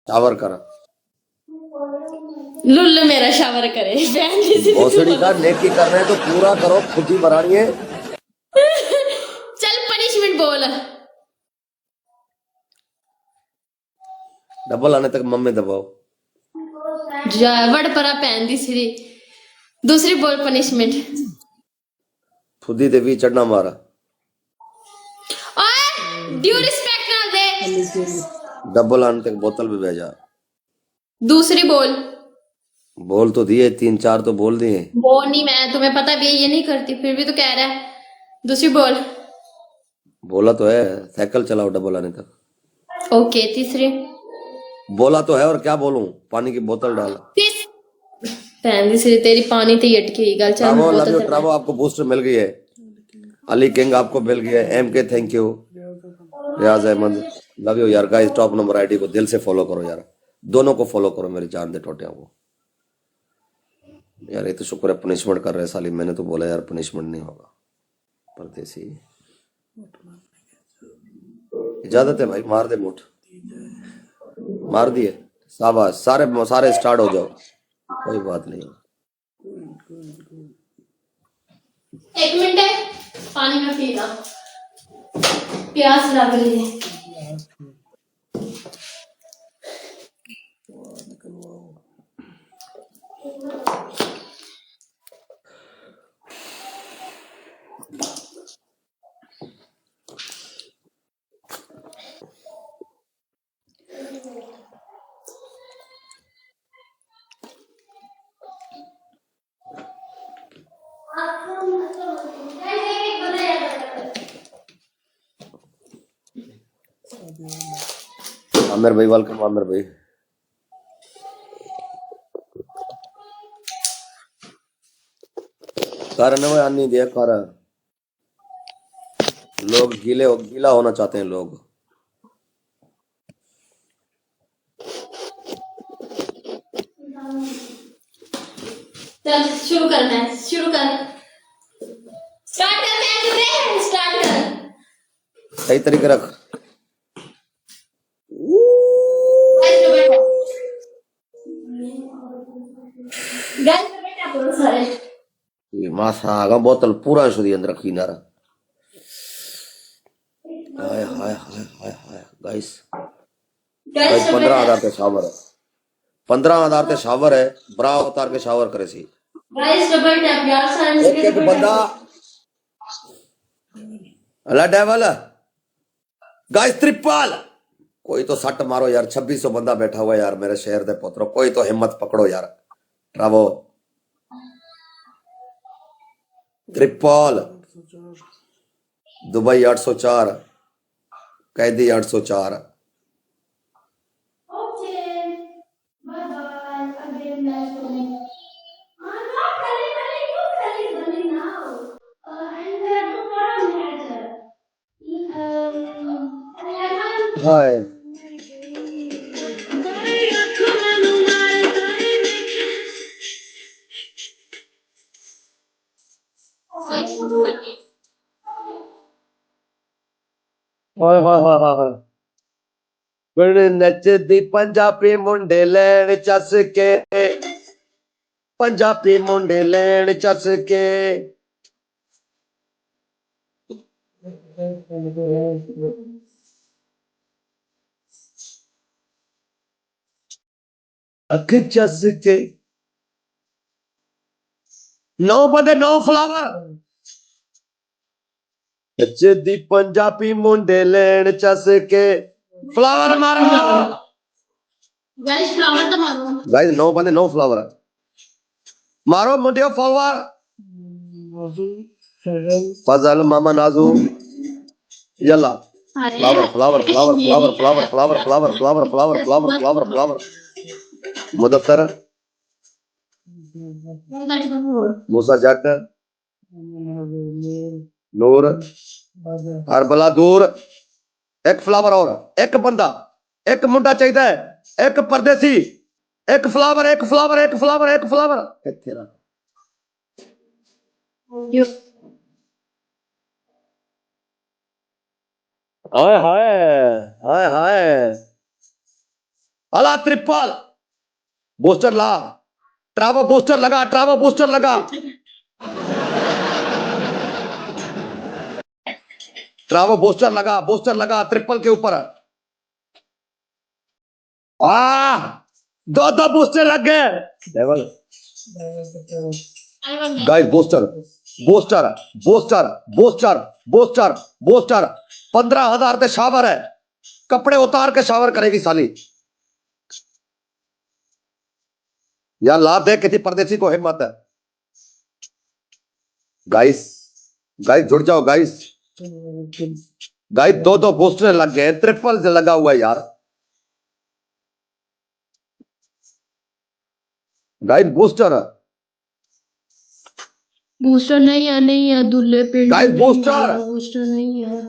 Shower कर Lulu मेरा shower करे बहन किसी ने भोसड़ी का नेकी कर रहे हैं तो पूरा करो, खुद ही बनानी है। चल पनिशमेंट बोल डबल आने तक मम्मी दबाओ। जा वड़ परा पहन दी सिरी दूसरी बोल पनिशमेंट खुद ही देवी चढ़ना मारा। ओए ड्यू रिस्पेक्ट ना दे डबल आने तक बोतल भी भेजा। दूसरी बोल बोल तो दिए, 3-4 तो बोल दिए। वो नहीं मैं तुम्हें पता भी है ये नहीं करती फिर भी तो कह रहा है दूसरी बोल बोला तो है साइकिल चलाओ डबल आने तक। ओके तीसरी बोला तो है और क्या बोलूं, पानी की बोतल डाल। पहन दी सिरी तेरी पानी ते अटकी हुई गल चल ट्रावो लव यू बोतल ट्रावो, आपको बूस्टर मिल गई है। अली किंग आपको मिल गई है। M K thank you. Riyaz Ahmad love you यार। गाइस टॉप नंबर आईडी को दिल से फॉलो करो यार, दोनों को फॉलो करो मेरी जान दे टोटिया को यार। ये तो शुक्र है पनिशमेंट कर रहे हैं साली, मैंने तो बोला यार पनिशमेंट नहीं होगा। परदेसी इजाजत है भाई, मार दे मुठ, मार दिए। शाबाश, सारे सारे स्टार्ट हो जाओ, कोई बात नहीं। एक मिनट है पानी में पीना प्यास लग रही है आमिर भाई वेलकम। आमिर भाई कारण है आनी दिया कर। लोग गीला होना चाहते हैं लोग। चल शुरू करना है शुरू कर स्टार्ट कर स्टार्ट कर सही तरीके रख। गाइस बेटा बोलो सारे ये मासा आगा बोतल पूरा सुधी अंदर रखी नारा। हाय हाय हाय हाय हाय गाइस गाइस 15,000 के शावर है, 15,000 के शावर है। बड़ा उतार के शावर करे सी गाइस डबल टैप यार सारे एक एक बंदा। अल्लाह डेवल गाइस ट्रिपल। कोई तो सट मारो यार, 2600 बंदा बैठा हुआ है यार मेरे शहर दे पुत्रो, कोई तो हिम्मत पकड़ो यार। ट्रावो ट्रिपल दुबई 804 कैदी 804। हाय हाय हाय हाय हाय बड़े नचदी पंजाबी मुंडे लैन चस के, पंजाबी मुंडे लैन चस के। अख चस के 9 बंदे 9 फ्लावर। नचदी पंजाबी मुंडे लैन चस के, फ्लावर मारो गाइस फ्लावर तो मारो गाइस। 9 बंदे 9 फ्लावर मारो मुंडियो फ्लावर। फजल मामा नाजू यल्ला flower flower flower flower flower flower flower flower flower flower flower flower. मुदत्तर मूसा जट नूर हरबला दूर। एक फ्लावर और एक बंदा, एक मुंडा चाहिए है, एक परदेसी, एक फ्लावर एक फ्लावर एक फ्लावर एक फ्लावर। हाय हाय हाय हाय अला ट्रिपल बूस्टर ला, ट्रावो बूस्टर लगा, ट्रावो बूस्टर लगा, ट्रावो बूस्टर लगा ट्रिपल के ऊपर। दो दो बूस्टर लग गए। Devil guys, booster booster booster booster booster booster 15,000 के शावर है, कपड़े उतार के शावर करेगी साली। यार लाभ देख किसी परदेसी को हिम्मत है। गाइस गाइस जुड़ जाओ गाइस। गाइस दो दो बूस्टर लग गए, ट्रिपल से लगा हुआ है यार। गाइस बूस्टर बूस्टर नहीं है, नहीं है दूल्हे पे। गाइस बूस्टर बूस्टर नहीं है।